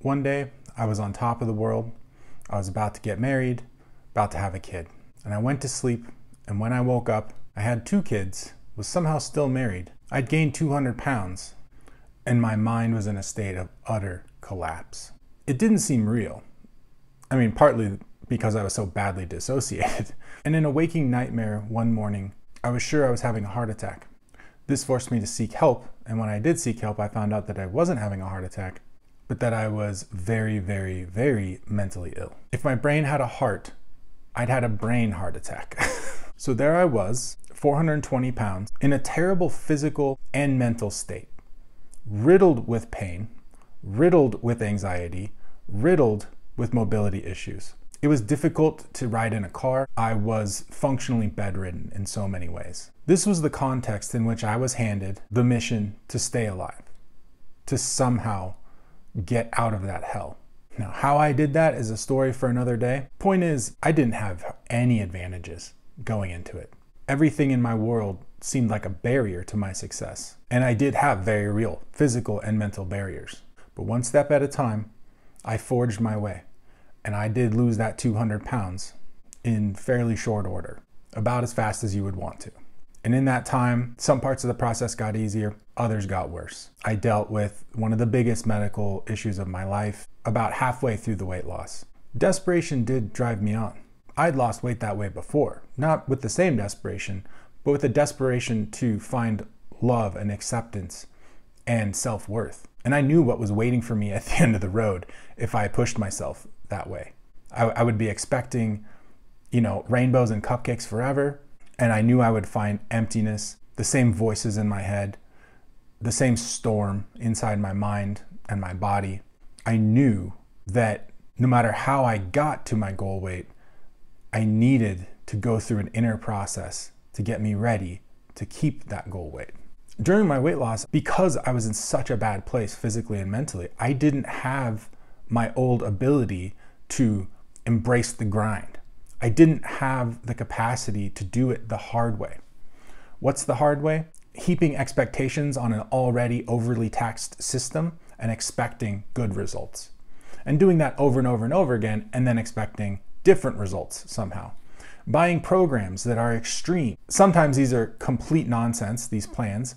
One day, I was on top of the world. I was about to get married, about to have a kid. And I went to sleep, and when I woke up, I had 2 kids, was somehow still married. I'd gained 200 pounds, and my mind was in a state of utter collapse. It didn't seem real. I mean, partly because I was so badly dissociated. And in a waking nightmare one morning, I was sure I was having a heart attack. This forced me to seek help, and when I did seek help, I found out that I wasn't having a heart attack, but that I was very, very, very mentally ill. If my brain had a heart, I'd had a brain heart attack. So there I was, 420 pounds, in a terrible physical and mental state, riddled with pain, riddled with anxiety, riddled with mobility issues. It was difficult to ride in a car. I was functionally bedridden in so many ways. This was the context in which I was handed the mission to stay alive, to somehow get out of that hell. Now, how I did that is a story for another day. Point is, I didn't have any advantages going into it. Everything in my world seemed like a barrier to my success. And I did have very real physical and mental barriers. But one step at a time, I forged my way. And I did lose that 200 pounds in fairly short order, about as fast as you would want to. And in that time, some parts of the process got easier, others got worse. I dealt with one of the biggest medical issues of my life about halfway through the weight loss. Desperation did drive me on. I'd lost weight that way before, not with the same desperation, but with the desperation to find love and acceptance and self-worth. And I knew what was waiting for me at the end of the road if I pushed myself that way. I would be expecting, rainbows and cupcakes forever. And I knew I would find emptiness, the same voices in my head, the same storm inside my mind and my body. I knew that no matter how I got to my goal weight, I needed to go through an inner process to get me ready to keep that goal weight. During my weight loss, because I was in such a bad place physically and mentally, I didn't have my old ability to embrace the grind. I didn't have the capacity to do it the hard way. What's the hard way? Heaping expectations on an already overly taxed system and expecting good results. And doing that over and over and over again, and then expecting different results somehow. Buying programs that are extreme. Sometimes these are complete nonsense, these plans,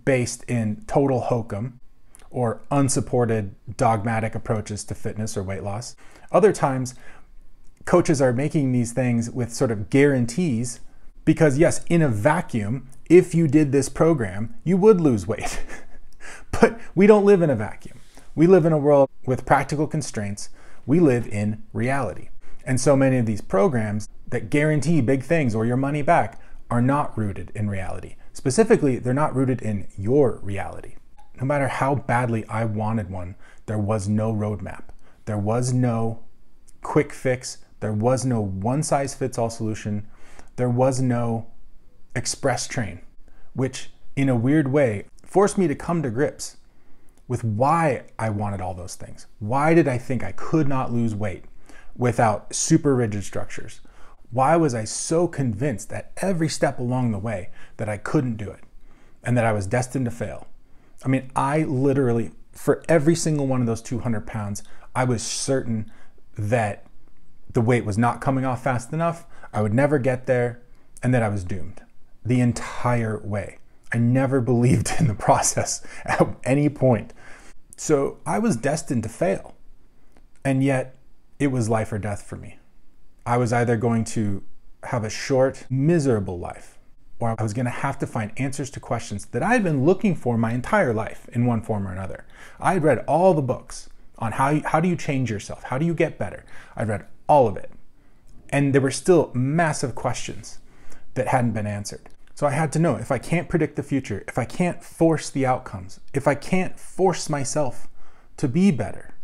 based in total hokum or unsupported dogmatic approaches to fitness or weight loss. Other times, coaches are making these things with sort of guarantees because yes, in a vacuum, if you did this program, you would lose weight. But we don't live in a vacuum. We live in a world with practical constraints. We live in reality. And so many of these programs that guarantee big things or your money back are not rooted in reality. Specifically, they're not rooted in your reality. No matter how badly I wanted one, there was no roadmap. There was no quick fix. There was no one-size-fits-all solution. There was no express train, which in a weird way forced me to come to grips with why I wanted all those things. Why did I think I could not lose weight without super rigid structures? Why was I so convinced at every step along the way that I couldn't do it and that I was destined to fail? I mean, I literally, for every single one of those 200 pounds, I was certain that the weight was not coming off fast enough, I would never get there, and that I was doomed the entire way. I never believed in the process at any point. So I was destined to fail. And yet it was life or death for me. I was either going to have a short, miserable life, or I was going to have to find answers to questions that I had been looking for my entire life in one form or another. I had read all the books on how do you change yourself? How do you get better? I'd read all of it. And there were still massive questions that hadn't been answered. So I had to know, if I can't predict the future, if I can't force the outcomes, if I can't force myself to be better,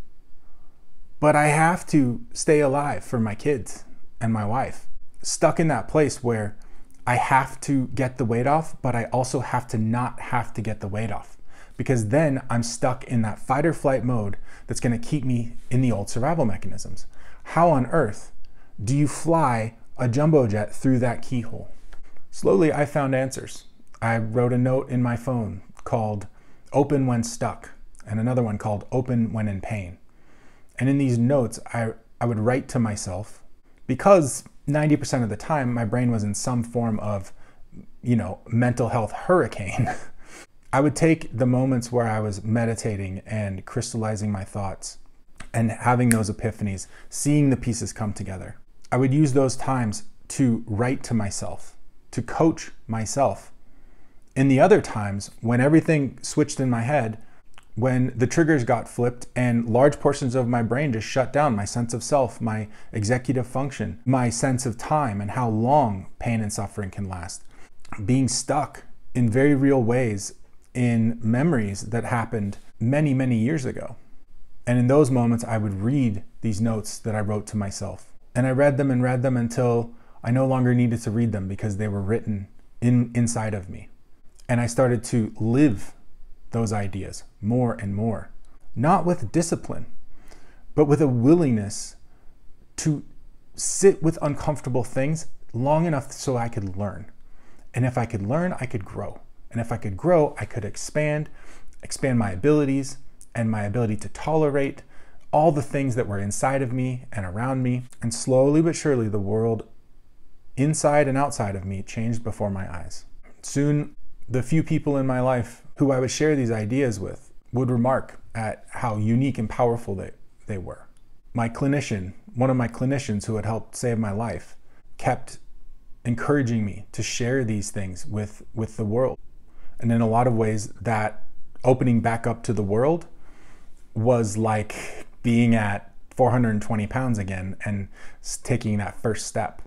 but I have to stay alive for my kids and my wife, stuck in that place where I have to get the weight off, but I also have to not have to get the weight off, because then I'm stuck in that fight or flight mode that's going to keep me in the old survival mechanisms. How on earth do you fly a jumbo jet through that keyhole? Slowly, I found answers. I wrote a note in my phone called "Open When Stuck" and another one called "Open When in Pain." And in these notes, I would write to myself, because 90% of the time my brain was in some form of, mental health hurricane. I would take the moments where I was meditating and crystallizing my thoughts and having those epiphanies, seeing the pieces come together. I would use those times to write to myself, to coach myself. In the other times, when everything switched in my head, when the triggers got flipped and large portions of my brain just shut down, my sense of self, my executive function, my sense of time and how long pain and suffering can last, being stuck in very real ways in memories that happened many, many years ago. And in those moments, I would read these notes that I wrote to myself. And I read them until I no longer needed to read them because they were written inside of me. And I started to live those ideas more and more, not with discipline, but with a willingness to sit with uncomfortable things long enough so I could learn. And if I could learn, I could grow. And if I could grow, I could expand my abilities and my ability to tolerate all the things that were inside of me and around me. And slowly but surely, the world inside and outside of me changed before my eyes. Soon, the few people in my life who I would share these ideas with would remark at how unique and powerful they were. My clinician, one of my clinicians who had helped save my life, kept encouraging me to share these things with the world. And in a lot of ways, that opening back up to the world was like being at 420 pounds again and taking that first step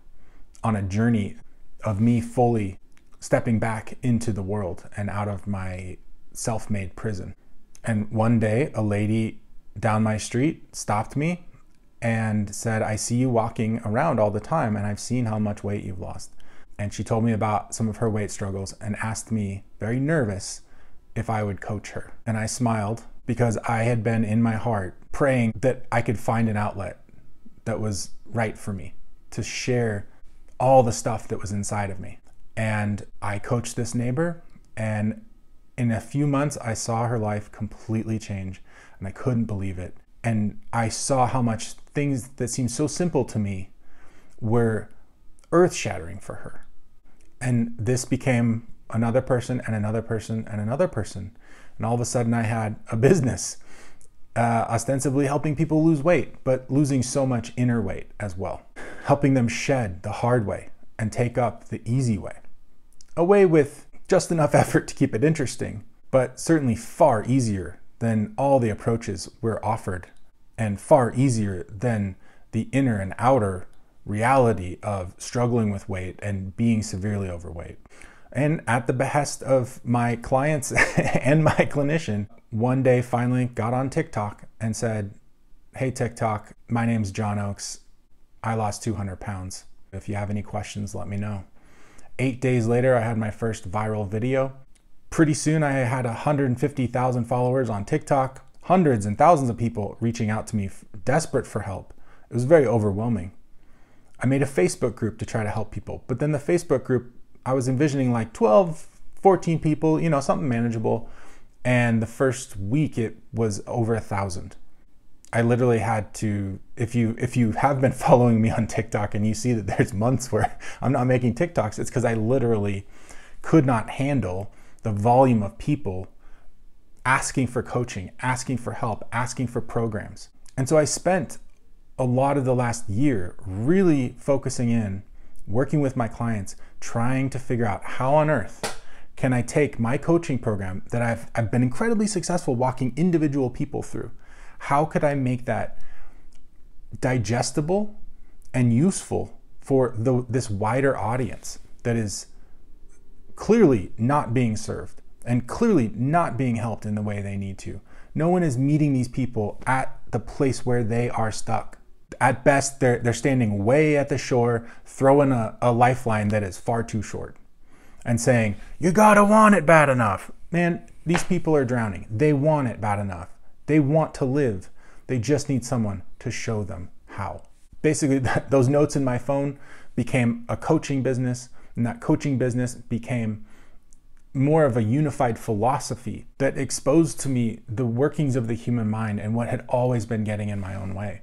on a journey of me fully stepping back into the world and out of my self-made prison. And one day, a lady down my street stopped me and said, "I see you walking around all the time, and I've seen how much weight you've lost." And she told me about some of her weight struggles and asked me, very nervous, if I would coach her. And I smiled because I had been in my heart praying that I could find an outlet that was right for me to share all the stuff that was inside of me. And I coached this neighbor, and in a few months, I saw her life completely change, and I couldn't believe it. And I saw how much things that seemed so simple to me were earth-shattering for her. And this became another person and another person and another person. And all of a sudden, I had a business, ostensibly helping people lose weight, but losing so much inner weight as well. Helping them shed the hard way and take up the easy way. A way with just enough effort to keep it interesting, but certainly far easier than all the approaches we're offered, and far easier than the inner and outer reality of struggling with weight and being severely overweight. And at the behest of my clients and my clinician, one day finally got on TikTok and said, "Hey TikTok, my name's John Oakes. I lost 200 pounds. If you have any questions, let me know." 8 days later, I had my first viral video. Pretty soon, I had 150,000 followers on TikTok, hundreds and thousands of people reaching out to me, desperate for help. It was very overwhelming. I made a Facebook group to try to help people, but then the Facebook group, I was envisioning like 12, 14 people, something manageable. And the first week, it was over 1,000. I literally had to, if you have been following me on TikTok and you see that there's months where I'm not making TikToks, it's because I literally could not handle the volume of people asking for coaching, asking for help, asking for programs. And so I spent a lot of the last year really focusing in, working with my clients, trying to figure out how on earth can I take my coaching program that I've been incredibly successful walking individual people through. How could I make that digestible and useful for this wider audience that is clearly not being served and clearly not being helped in the way they need to? No one is meeting these people at the place where they are stuck. At best, they're standing way at the shore, throwing a lifeline that is far too short and saying, "You gotta want it bad enough." Man, these people are drowning. They want it bad enough. They want to live. They just need someone to show them how. Basically, those notes in my phone became a coaching business, and that coaching business became more of a unified philosophy that exposed to me the workings of the human mind and what had always been getting in my own way,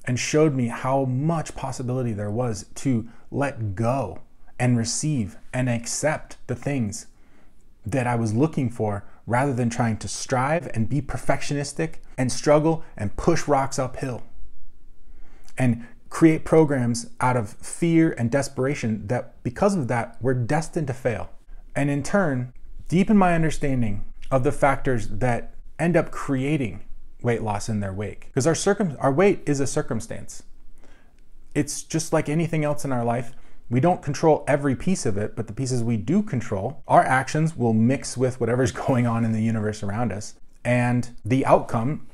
and showed me how much possibility there was to let go and receive and accept the things that I was looking for, rather than trying to strive and be perfectionistic and struggle and push rocks uphill and create programs out of fear and desperation that, because of that, we're destined to fail. And in turn, deepen my understanding of the factors that end up creating weight loss in their wake. Because our weight is a circumstance. It's just like anything else in our life. We don't control every piece of it, but the pieces we do control, our actions will mix with whatever's going on in the universe around us. And the outcome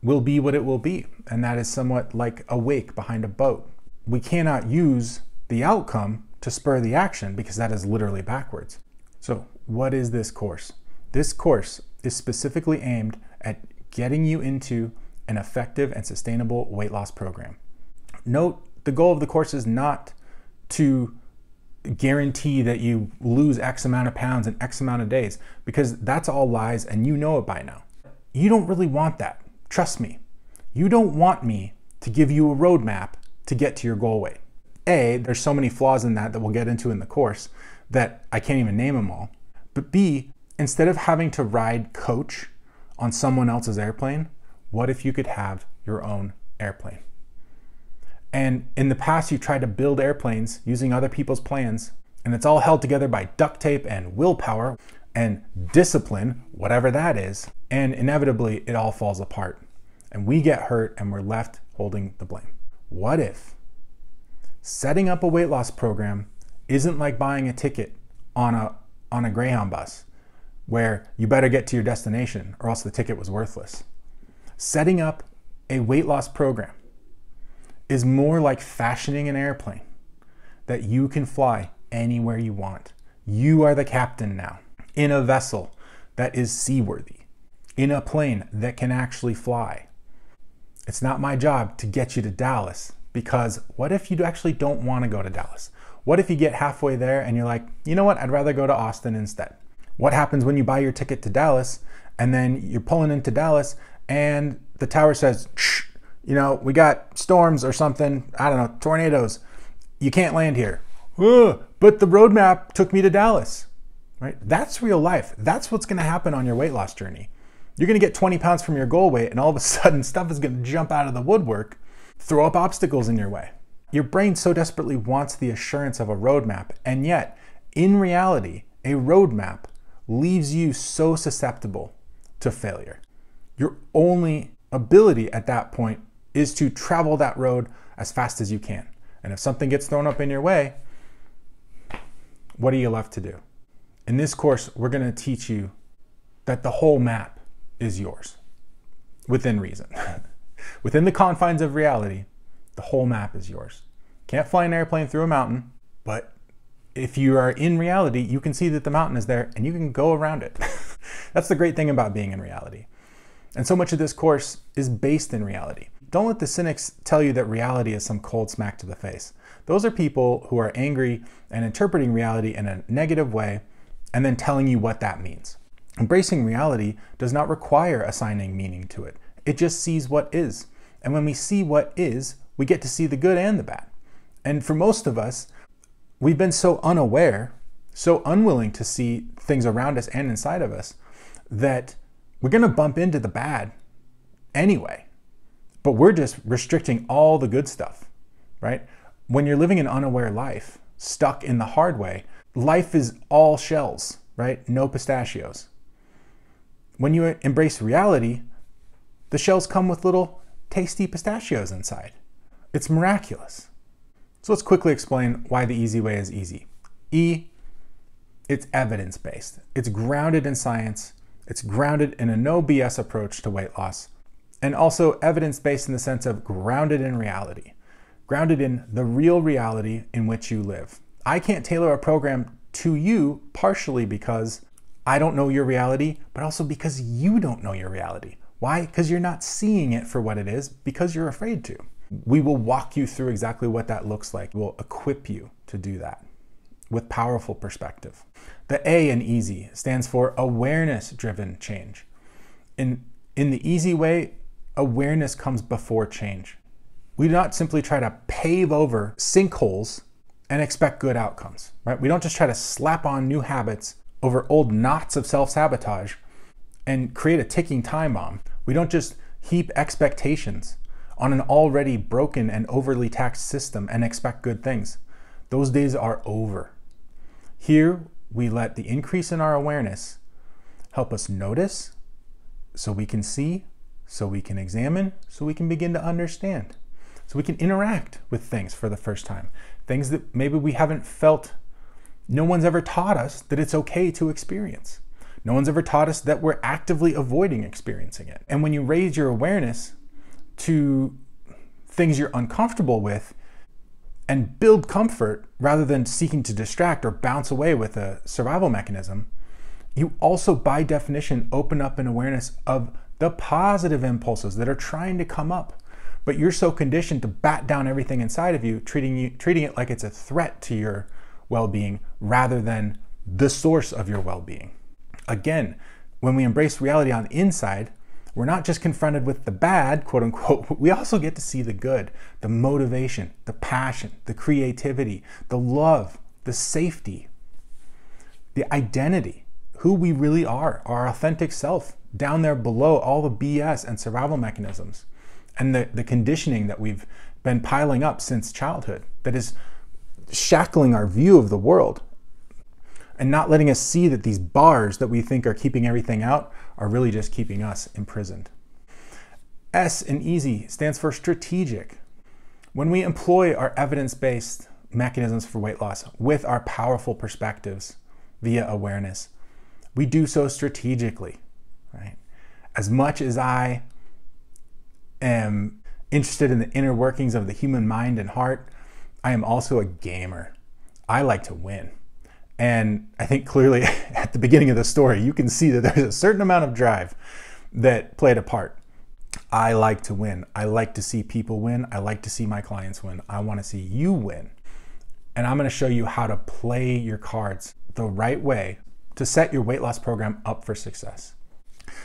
will be what it will be. And that is somewhat like a wake behind a boat. We cannot use the outcome to spur the action, because that is literally backwards. So what is this course? This course is specifically aimed at getting you into an effective and sustainable weight loss program. Note, the goal of the course is not to guarantee that you lose X amount of pounds in X amount of days, because that's all lies and you know it by now. You don't really want that. Trust me. You don't want me to give you a roadmap to get to your goal weight. A, there's so many flaws in that we'll get into in the course that I can't even name them all. But B, instead of having to ride coach on someone else's airplane, what if you could have your own airplane? And in the past, you tried to build airplanes using other people's plans, and it's all held together by duct tape and willpower and discipline, whatever that is, and inevitably it all falls apart. And we get hurt and we're left holding the blame. What if setting up a weight loss program isn't like buying a ticket on a Greyhound bus, where you better get to your destination or else the ticket was worthless? Setting up a weight loss program is more like fashioning an airplane that you can fly anywhere you want. You are the captain now, in a vessel that is seaworthy, in a plane that can actually fly. It's not my job to get you to Dallas, because what if you actually don't want to go to Dallas? What if you get halfway there and you're like, you know what, I'd rather go to Austin instead? What happens when you buy your ticket to Dallas and then you're pulling into Dallas and the tower says, shh, you know, we got storms or something, I don't know, tornadoes. You can't land here. But the roadmap took me to Dallas, right? That's real life. That's what's going to happen on your weight loss journey. You're going to get 20 pounds from your goal weight and all of a sudden stuff is going to jump out of the woodwork, throw up obstacles in your way. Your brain so desperately wants the assurance of a roadmap, and yet, in reality, a roadmap leaves you so susceptible to failure. Your only ability at that point is to travel that road as fast as you can. And if something gets thrown up in your way, what are you left to do? In this course, we're going to teach you that the whole map is yours, within reason. Within the confines of reality, the whole map is yours. Can't fly an airplane through a mountain, but if you are in reality, you can see that the mountain is there and you can go around it. That's the great thing about being in reality. And so much of this course is based in reality. Don't let the cynics tell you that reality is some cold smack to the face. Those are people who are angry and interpreting reality in a negative way and then telling you what that means. Embracing reality does not require assigning meaning to it. It just sees what is. And when we see what is, we get to see the good and the bad. And for most of us, we've been so unaware, so unwilling to see things around us and inside of us, that we're going to bump into the bad anyway. But we're just restricting all the good stuff, right? When you're living an unaware life, stuck in the hard way, life is all shells, right? No pistachios. When you embrace reality, the shells come with little tasty pistachios inside. It's miraculous. So let's quickly explain why the easy way is easy. E, it's evidence-based. It's grounded in science. It's grounded in a no BS approach to weight loss. And also evidence-based in the sense of grounded in reality. Grounded in the real reality in which you live. I can't tailor a program to you partially because I don't know your reality, but also because you don't know your reality. Why? Because you're not seeing it for what it is, because you're afraid to. We will walk you through exactly what that looks like. We'll equip you to do that with powerful perspective. The A in E.A.S.Y stands for awareness-driven change. In the easy way, awareness comes before change. We do not simply try to pave over sinkholes and expect good outcomes, right? We don't just try to slap on new habits over old knots of self-sabotage and create a ticking time bomb. We don't just heap expectations on an already broken and overly taxed system and expect good things. Those days are over. Here, we let the increase in our awareness help us notice so we can see, so we can examine, so we can begin to understand, so we can interact with things for the first time. Things that maybe we haven't felt, no one's ever taught us that it's okay to experience. No one's ever taught us that we're actively avoiding experiencing it. And when you raise your awareness to things you're uncomfortable with and build comfort rather than seeking to distract or bounce away with a survival mechanism, you also by definition open up an awareness of the positive impulses that are trying to come up. But you're so conditioned to bat down everything inside of you, treating it like it's a threat to your well-being rather than the source of your well-being. Again, when we embrace reality on the inside, we're not just confronted with the bad, quote unquote, we also get to see the good, the motivation, the passion, the creativity, the love, the safety, the identity, who we really are, our authentic self, down there below all the BS and survival mechanisms, and the conditioning that we've been piling up since childhood that is shackling our view of the world and not letting us see that these bars that we think are keeping everything out are really just keeping us imprisoned. S in E.A.S.Y stands for strategic. When we employ our evidence-based mechanisms for weight loss with our powerful perspectives via awareness, we do so strategically, right? As much as I am interested in the inner workings of the human mind and heart, I am also a gamer. I like to win. And I think clearly at the beginning of the story, you can see that there's a certain amount of drive that played a part. I like to win. I like to see people win. I like to see my clients win. I want to see you win. And I'm going to show you how to play your cards the right way to set your weight loss program up for success.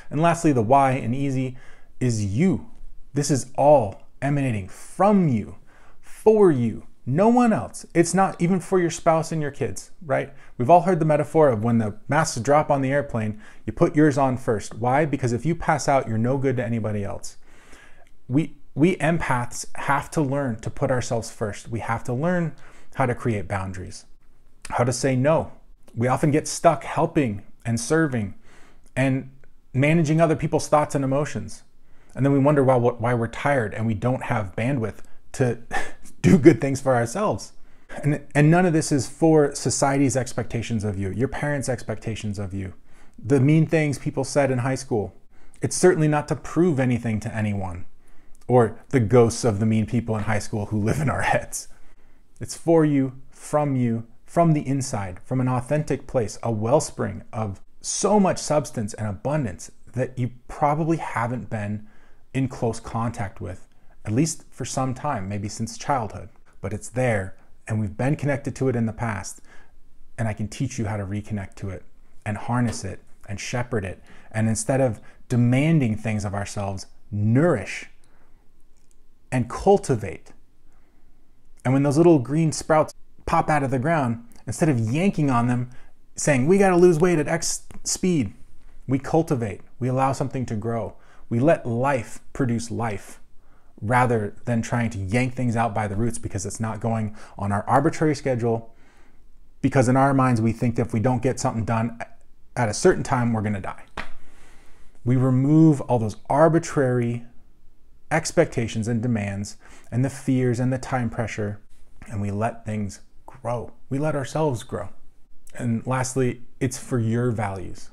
And lastly, the Y in E.A.S.Y is you. This is all emanating from you, for you. No one else. It's not even for your spouse and your kids, right? We've all heard the metaphor of when the masks drop on the airplane, you put yours on first. Why? Because if you pass out, you're no good to anybody else. We empaths have to learn to put ourselves first. We have to learn how to create boundaries, how to say no. We often get stuck helping and serving and managing other people's thoughts and emotions. And then we wonder why we're tired and we don't have bandwidth to do good things for ourselves. And none of this is for society's expectations of you, your parents' expectations of you, the mean things people said in high school. It's certainly not to prove anything to anyone or the ghosts of the mean people in high school who live in our heads. It's for you, from the inside, from an authentic place, a wellspring of so much substance and abundance that you probably haven't been in close contact with, at least for some time, maybe since childhood. But it's there, and we've been connected to it in the past, and I can teach you how to reconnect to it and harness it and shepherd it. And instead of demanding things of ourselves, nourish and cultivate. And when those little green sprouts pop out of the ground, instead of yanking on them, saying, we got to lose weight at X speed, we cultivate, we allow something to grow. We let life produce life rather than trying to yank things out by the roots because it's not going on our arbitrary schedule, because in our minds we think that if we don't get something done at a certain time, we're going to die. We remove all those arbitrary expectations and demands and the fears and the time pressure, and we let things grow. We let ourselves grow. And lastly, it's for your values.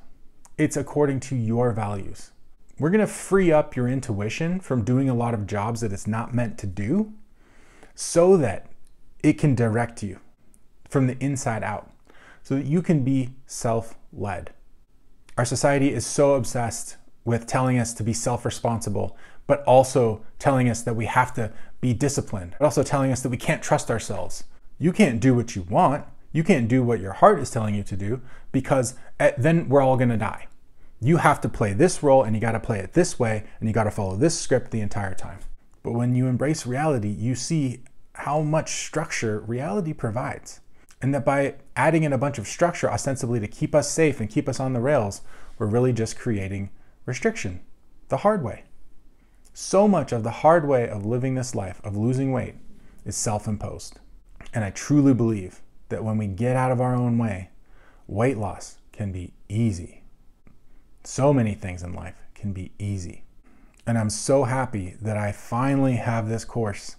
It's according to your values. We're going to free up your intuition from doing a lot of jobs that it's not meant to do so that it can direct you from the inside out, so that you can be self-led. Our society is so obsessed with telling us to be self-responsible, but also telling us that we have to be disciplined, but also telling us that we can't trust ourselves. You can't do what you want. You can't do what your heart is telling you to do, because then we're all gonna die. You have to play this role, and you gotta play it this way, and you gotta follow this script the entire time. But when you embrace reality, you see how much structure reality provides. And that by adding in a bunch of structure ostensibly to keep us safe and keep us on the rails, we're really just creating restriction, the hard way. So much of the hard way of living this life, of losing weight, is self-imposed. And I truly believe that when we get out of our own way, weight loss can be easy. So many things in life can be easy. And I'm so happy that I finally have this course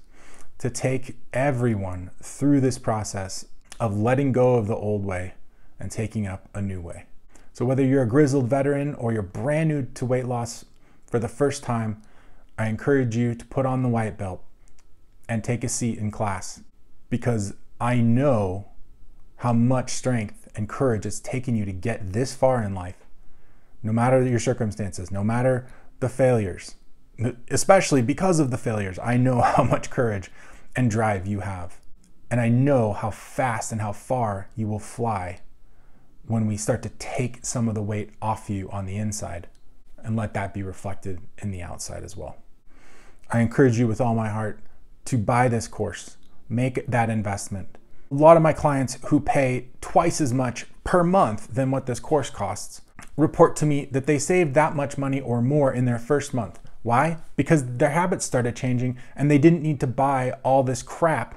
to take everyone through this process of letting go of the old way and taking up a new way. So whether you're a grizzled veteran or you're brand new to weight loss for the first time, I encourage you to put on the white belt and take a seat in class, because I know how much strength and courage it's taken you to get this far in life, no matter your circumstances, no matter the failures, especially because of the failures. I know how much courage and drive you have. And I know how fast and how far you will fly when we start to take some of the weight off you on the inside and let that be reflected in the outside as well. I encourage you with all my heart to buy this course, make that investment. A lot of my clients who pay twice as much per month than what this course costs report to me that they saved that much money or more in their first month. Why? Because their habits started changing and they didn't need to buy all this crap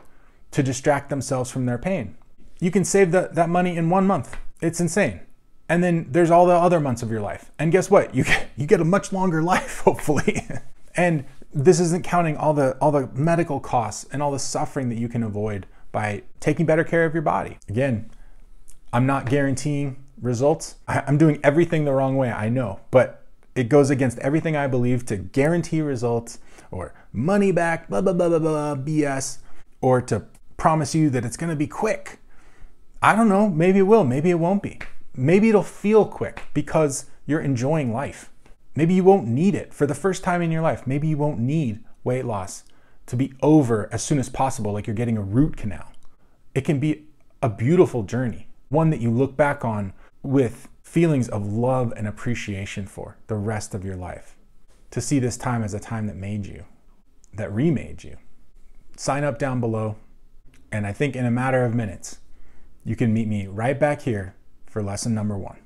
to distract themselves from their pain. You can save that money in 1 month. It's insane. And then there's all the other months of your life. And guess what? You get a much longer life, hopefully. And this isn't counting all the medical costs and all the suffering that you can avoid by taking better care of your body. Again, I'm not guaranteeing results. I'm doing everything the wrong way, I know, but it goes against everything I believe to guarantee results or money back, blah, blah, blah, blah, blah, BS, or to promise you that it's gonna be quick. I don't know, maybe it will, maybe it won't be. Maybe it'll feel quick because you're enjoying life. Maybe you won't need it for the first time in your life. Maybe you won't need weight loss to be over as soon as possible, like you're getting a root canal. It can be a beautiful journey, one that you look back on with feelings of love and appreciation for the rest of your life. To see this time as a time that made you, that remade you. Sign up down below, and I think in a matter of minutes, you can meet me right back here for lesson number 1.